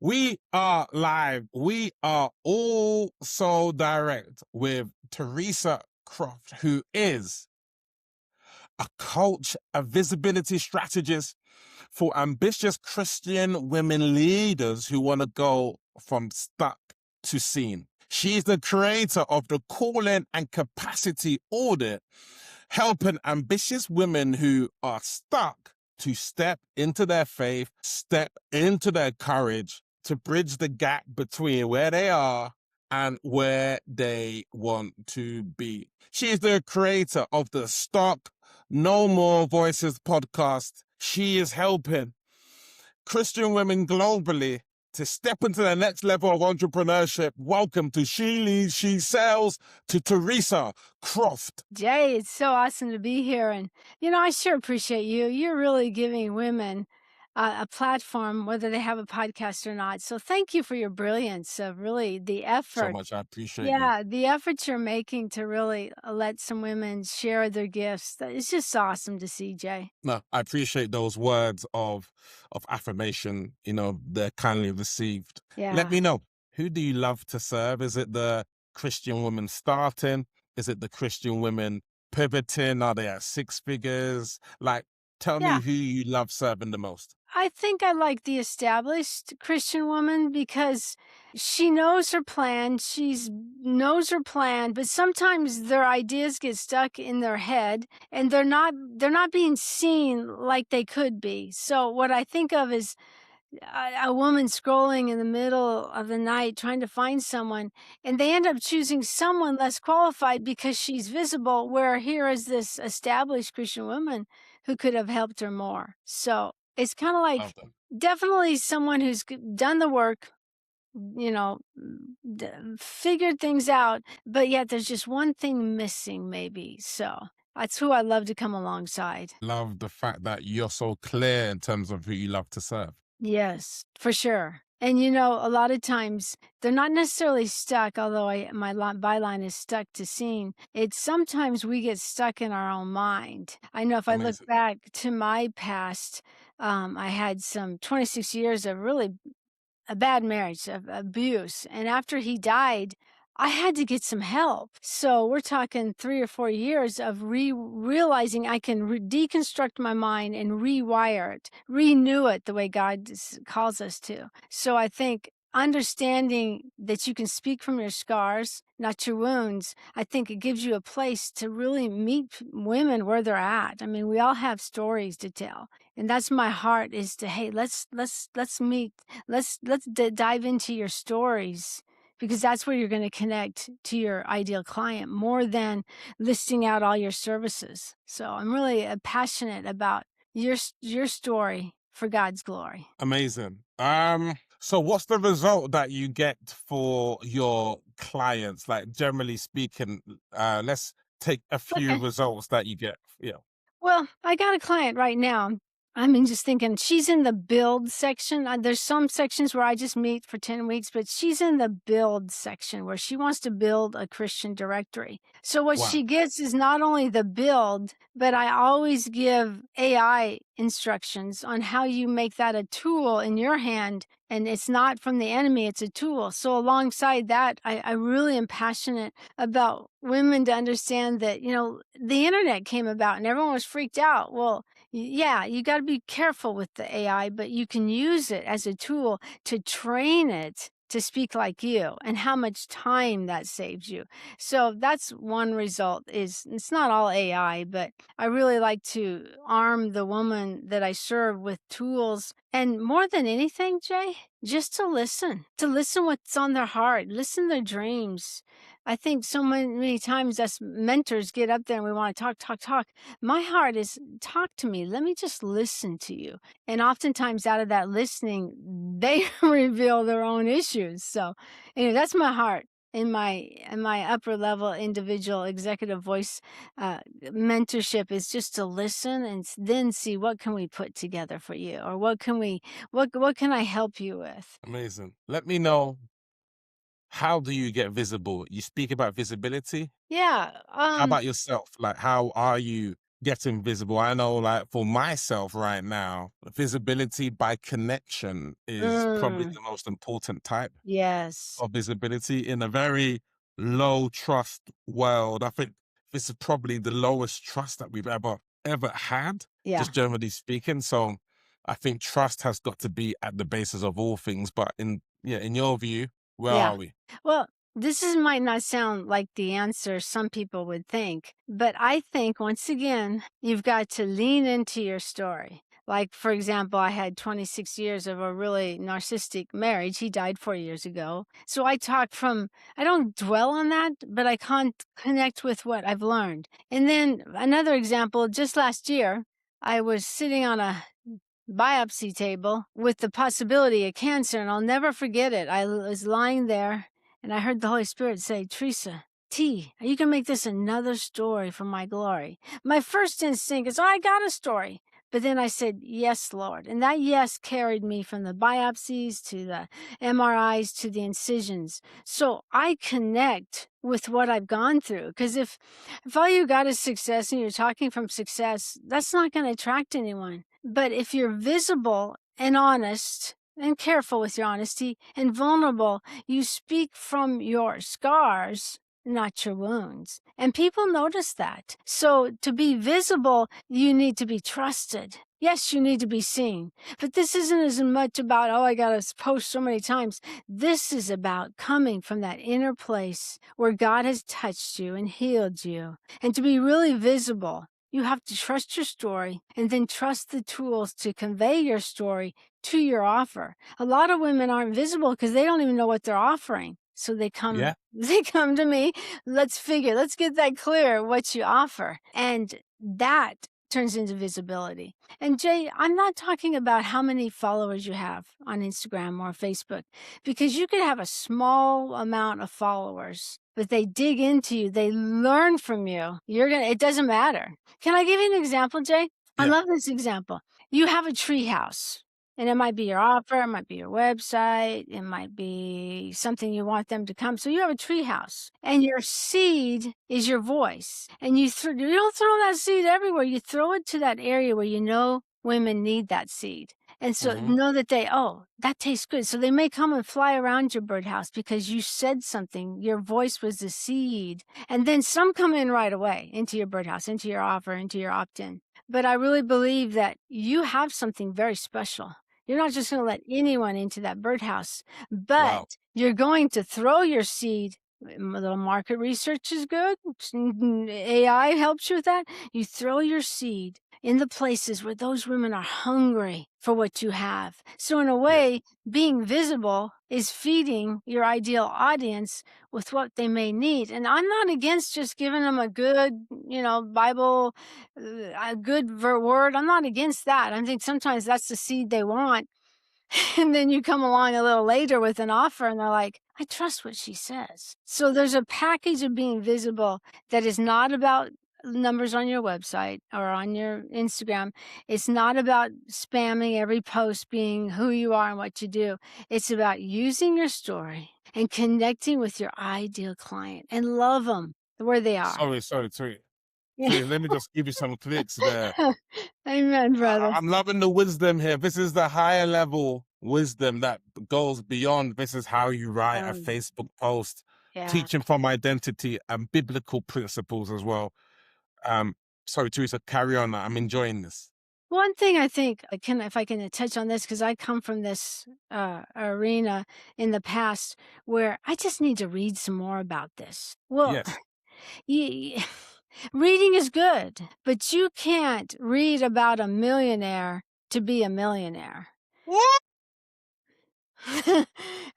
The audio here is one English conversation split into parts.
We are live. We are all so direct with Teresa Croft, who is a coach, a visibility strategist for ambitious Christian women leaders who want to go from stuck to seen. She's the creator of the Calling and Capacity Audit, helping ambitious women who are stuck to step into their faith, step into their courage, to bridge the gap between where they are and where they want to be. She is the creator of the Stock No More Voices podcast. She is helping Christian women globally to step into the next level of entrepreneurship. Welcome to She Leads, She Sells, to Teresa Croft. Jay, it's so awesome to be here. And, I sure appreciate you. You're really giving women a platform, whether they have a podcast or not. So thank you for your brilliance of really the So effort. much. I appreciate you. Yeah, the efforts you're making to really let some women share their gifts. It's just awesome to see, Jay. No, I appreciate those words of affirmation. They're kindly received. Let Yeah. me know, who do you love to serve? Is it the Christian women starting? Is it the Christian women pivoting? Are they at six figures? Like, tell me Yeah. who you love serving the most. I think I like the established Christian woman because she knows her plan. She's knows her plan, but sometimes their ideas get stuck in their head and they're not being seen like they could be. So what I think of is a woman scrolling in the middle of the night trying to find someone, and they end up choosing someone less qualified because she's visible, where here is this established Christian woman who could have helped her more. So it's kind of Love like them. definitely someone who's done the work, you know, figured things out, but yet there's just one thing missing, maybe. So that's who I love to come alongside. Love the fact that you're so clear in terms of who you love to serve. Yes, for sure. And a lot of times they're not necessarily stuck, although my byline is stuck to scene. It's sometimes we get stuck in our own mind. I know if I look Amazing. back to my past, I had some 26 years of really a bad marriage, of abuse. And after he died, I had to get some help. So we're talking 3 or 4 years of realizing I can deconstruct my mind and rewire it, renew it the way God calls us to. So I think understanding that you can speak from your scars, not your wounds, I think it gives you a place to really meet women where they're at. I mean, we all have stories to tell. And that's my heart is to, hey, let's meet. Let's dive into your stories because that's where you're going to connect to your ideal client more than listing out all your services. So I'm really passionate about your story for God's glory. Amazing. So what's the result that you get for your clients? Like, generally speaking, let's take a few Okay. results that you get. Yeah. Well, I got a client right now. I mean, just thinking she's in the build section. There's some sections where I just meet for 10 weeks, but she's in the build section where she wants to build a Christian directory. So what Wow. she gets is not only the build, but I always give AI instructions on how you make that a tool in your hand. And it's not from the enemy, it's a tool. So alongside that, I really am passionate about women to understand that, the internet came about and everyone was freaked out. Well, yeah, you got to be careful with the AI, but you can use it as a tool to train it to speak like you and how much time that saves you. So that's one result is it's not all AI, but I really like to arm the woman that I serve with tools and more than anything, Jay, just to listen what's on their heart, listen their dreams. I think so many times us mentors get up there and we want to talk, talk, talk. My heart is talk to me. Let me just listen to you. And oftentimes out of that listening, they reveal their own issues. So anyway, that's my heart in my upper level individual executive voice mentorship is just to listen and then see what can we put together for you or what can I help you with. Amazing. Let me know, how do you get visible? You speak about visibility. Yeah. How about yourself? Like, how are you getting visible. I know, like, for myself right now, visibility by connection is probably Mm, the most important type yes. of visibility in a very low trust world. I think this is probably the lowest trust that we've ever had, Yeah. just generally speaking. So I think trust has got to be at the basis of all things. But in your view, where Yeah. are we? Well, this is might not sound like the answer some people would think, but I think once again, you've got to lean into your story. Like, for example, I had 26 years of a really narcissistic marriage. He died 4 years ago. So I don't dwell on that, but I can't connect with what I've learned. And then another example, just last year, I was sitting on a biopsy table with the possibility of cancer, and I'll never forget it. Was lying there and I heard the Holy Spirit say, Teresa, T, are you going to make this another story for my glory? My first instinct is, oh, I got a story. But then I said, yes, Lord. And that yes carried me from the biopsies to the MRIs to the incisions. So I connect with what I've gone through. Because if all you got is success and you're talking from success, that's not going to attract anyone. But if you're visible and honest and careful with your honesty and vulnerable, you speak from your scars, not your wounds. And people notice that. So to be visible, you need to be trusted. Yes, you need to be seen. But this isn't as much about, oh, I got to post so many times. This is about coming from that inner place where God has touched you and healed you. And to be really visible, you have to trust your story and then trust the tools to convey your story to your offer. A lot of women aren't visible because they don't even know what they're offering. So they come Yeah. they come to me, let's get that clear what you offer. And that turns into visibility. And Jay, I'm not talking about how many followers you have on Instagram or Facebook, because you could have a small amount of followers, but they dig into you, they learn from you. It doesn't matter. Can I give you an example, Jay? I Yeah. love this example. You have a treehouse. And it might be your offer, it might be your website, it might be something you want them to come. So you have a treehouse, and your seed is your voice. And you don't throw that seed everywhere. You throw it to that area where you know women need that seed. And so Hmm. know that oh, that tastes good. So they may come and fly around your birdhouse because you said something. Your voice was the seed. And then some come in right away into your birdhouse, into your offer, into your opt in. But I really believe that you have something very special. You're not just going to let anyone into that birdhouse, but Wow. you're going to throw your seed. A little market research is good. AI helps you with that. You throw your seed in the places where those women are hungry for what you have. So, in a Yeah. way, being visible is feeding your ideal audience with what they may need. And I'm not against just giving them a good, Bible, a good word. I'm not against that. I think sometimes that's the seed they want. And then you come along a little later with an offer and they're like, I trust what she says. So there's a package of being visible that is not about numbers on your website or on your Instagram. It's not about spamming every post being who you are and what you do. It's about using your story and connecting with your ideal client and love them where they are. Sorry. Yeah. Let me just give you some clicks there. Amen, brother. I'm loving the wisdom here. This is the higher level wisdom that goes beyond. This is how you write a Um, Facebook post, yeah. teaching from identity and biblical principles as well. Um, sorry, Teresa, carry on. I'm enjoying this. One thing I think if I can touch on this, because I come from this arena in the past where I just need to read some more about this. Well, Yes. reading is good, but you can't read about a millionaire to be a millionaire.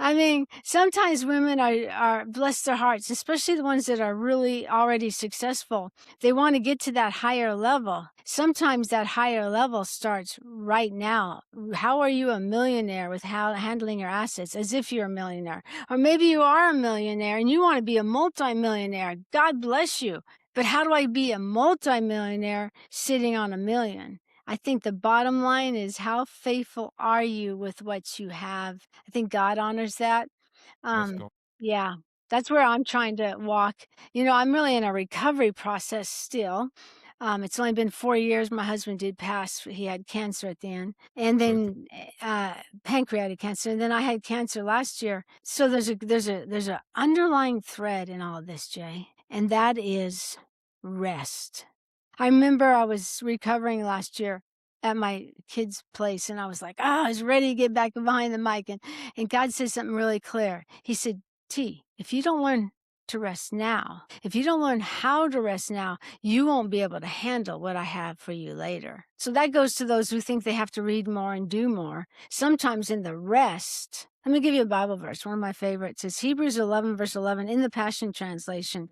I mean, sometimes women are bless their hearts, especially the ones that are really already successful. They want to get to that higher level. Sometimes that higher level starts right now. How are you a millionaire with how handling your assets as if you're a millionaire? Or maybe you are a millionaire and you want to be a multimillionaire. God bless you. But how do I be a multimillionaire sitting on 1 million? I think the bottom line is how faithful are you with what you have? I think God honors that. Let's Um, go. yeah, that's where I'm trying to walk. I'm really in a recovery process still. It's only been 4 years. My husband did pass. He had cancer at the end, and Sorry. then pancreatic cancer, and then I had cancer last year. So there's a underlying thread in all of this, Jay, and that is rest. I remember I was recovering last year at my kid's place, and I was like, I was ready to get back behind the mic, and God said something really clear. He said, T, if you don't learn to rest now, if you don't learn how to rest now, you won't be able to handle what I have for you later. So that goes to those who think they have to read more and do more. Sometimes in the rest, let me give you a Bible verse, one of my favorites. It's Hebrews 11, verse 11 in the Passion Translation.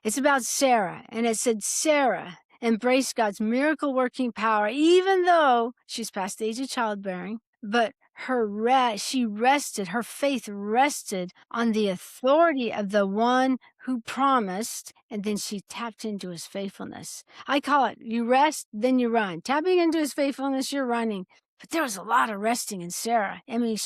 It's about Sarah, and it said, Sarah embraced God's miracle working power, even though she's past the age of childbearing, but she rested, her faith rested on the authority of the one who promised, and then she tapped into his faithfulness. I call it, you rest, then you run. Tapping into his faithfulness, you're running. But there was a lot of resting in Sarah. I mean,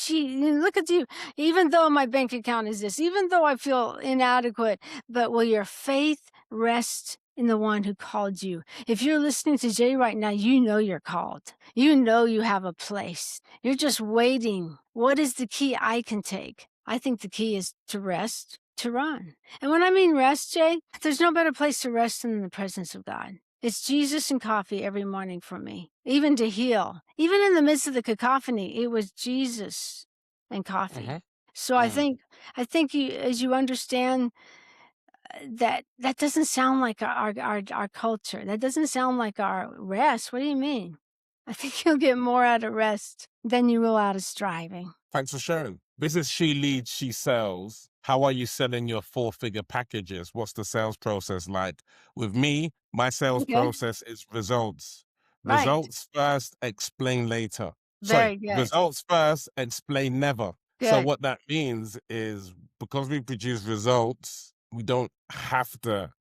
look at you, even though my bank account is this, even though I feel inadequate, but will your faith rest in the one who called you? If you're listening to Jay right now, you know you're called. You know you have a place. You're just waiting. What is the key I can take? I think the key is to rest, to run. And when I mean rest, Jay, there's no better place to rest than in the presence of God. It's Jesus and coffee every morning for me, even to heal. Even in the midst of the cacophony, it was Jesus and coffee. Mm-hmm. So I think you, as you understand that doesn't sound like our culture. That doesn't sound like our rest. What do you mean? I think you'll get more out of rest than you will out of striving. Thanks for sharing. Business She Leads, She Sells. How are you selling your 4-figure packages? What's the sales process like? With me, my sales Okay. process is results. Right. Results first, explain later. Sorry, Very good. results first, explain never. So Good. what that means is because we produce results, we don't have to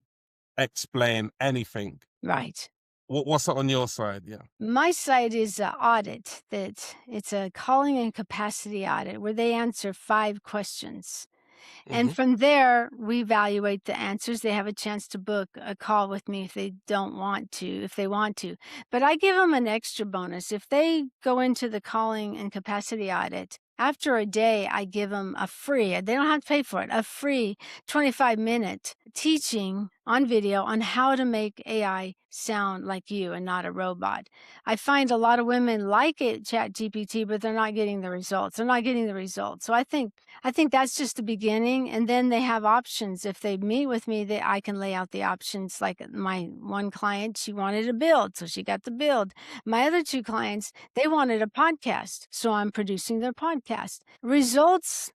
explain anything. Right. What's on your side? Yeah. My site is an audit that it's a calling and capacity audit where they answer 5 questions. And Mm-hmm. from there, we evaluate the answers. They have a chance to book a call with me if they don't want to, if they want to. But I give them an extra bonus. If they go into the calling and capacity audit, after a day, I give them a free, they don't have to pay for it, a free 25-minute teaching on video on how to make AI sound like you and not a robot. I find a lot of women like it, Chat GPT, but they're not getting the results. They're not getting the results. So I think that's just the beginning, and then they have options. If they meet with me, I can lay out the options. Like my one client, she wanted a build, so she got the build. My other 2 clients, they wanted a podcast, so I'm producing their podcast. Results,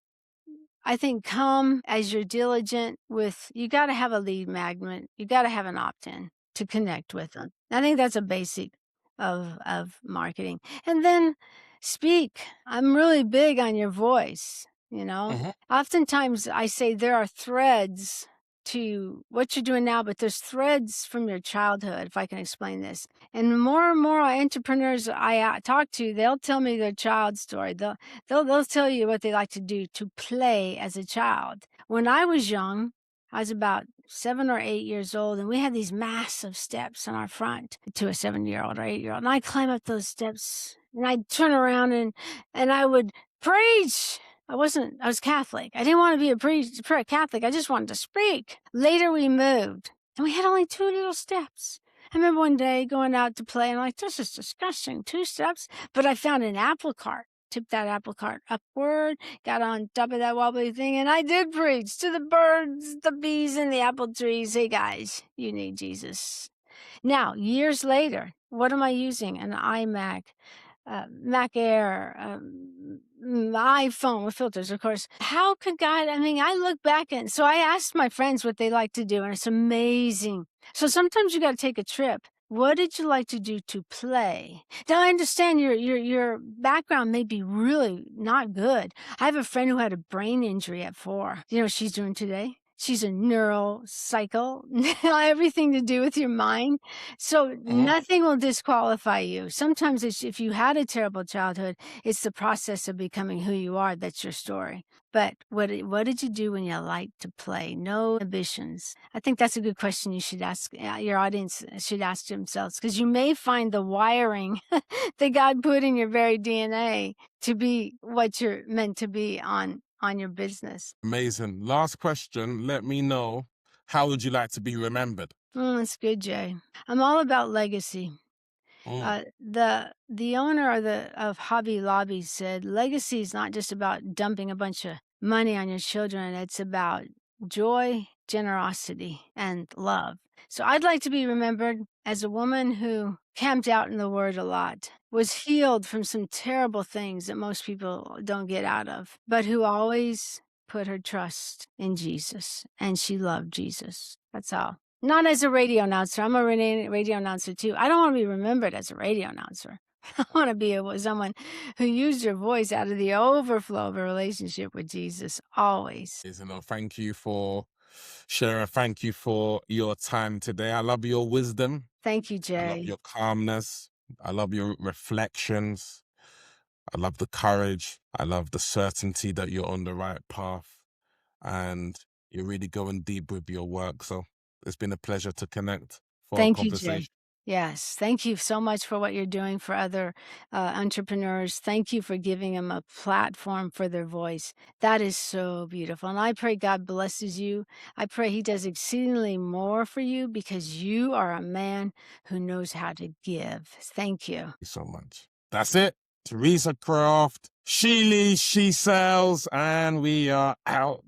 I think, come as you're diligent with, you got to have a lead magnet. You got to have an opt-in to connect with them. I think that's a basic of marketing. And then speak. I'm really big on your voice, you know. Mm-hmm. Oftentimes I say there are threads to what you're doing now, but there's threads from your childhood, if I can explain this. And more entrepreneurs I talk to, they'll tell me their child story. They'll tell you what they like to do to play as a child. When I was young, I was about 7 or 8 years old, and we had these massive steps in our front to a 7-year-old or 8-year-old. And I'd climb up those steps, and I'd turn around and I would preach. I was Catholic. I didn't want to be a Catholic. I just wanted to speak. Later we moved, and we had only 2 little steps. I remember one day going out to play, and I'm like, this is disgusting, 2 steps. But I found an apple cart, tipped that apple cart upward, got on top of that wobbly thing, and I did preach to the birds, the bees, and the apple trees. Hey guys, you need Jesus. Now, years later, what am I using? An iMac, Mac Air, iPhone with filters, of course. How could God? I mean, I look back and so I asked my friends what they like to do, and it's amazing. So sometimes you got to take a trip. What did you like to do to play? Now I understand your background may be really not good. I have a friend who had a brain injury at 4. You know what she's doing today? She's a neuropsycho, everything to do with your mind. So Mhm. nothing will disqualify you. Sometimes it's, if you had a terrible childhood, it's the process of becoming who you are. That's your story. But what did you do when you liked to play? No ambitions. I think that's a good question you should ask. Your audience should ask themselves, because you may find the wiring that God put in your very DNA to be what you're meant to be on your business. Amazing. Last question. Let me know, how would you like to be remembered? That's good, Jay. I'm all about legacy. Mm. The owner of Hobby Lobby said legacy is not just about dumping a bunch of money on your children. It's about joy, generosity, and love. So I'd like to be remembered as a woman who camped out in the Word a lot, was healed from some terrible things that most people don't get out of, but who always put her trust in Jesus, and she loved Jesus. That's all. Not as a radio announcer. I'm a radio announcer too. I don't want to be remembered as a radio announcer. I want to be someone who used your voice out of the overflow of a relationship with Jesus always. Thank you for sharing. Thank you for your time today. I love your wisdom. Thank you, I love Jay. your calmness. I love your reflections. I love the courage. I love the certainty that you're on the right path and you're really going deep with your work. So it's been a pleasure to connect for a Thank you, Jay. conversation. Yes. Thank you so much for what you're doing for other entrepreneurs. Thank you for giving them a platform for their voice. That is so beautiful. And I pray God blesses you. I pray He does exceedingly more for you, because you are a man who knows how to give. Thank you. Thank you so much. That's it. Teresa Croft. She leads, she sells, and we are out.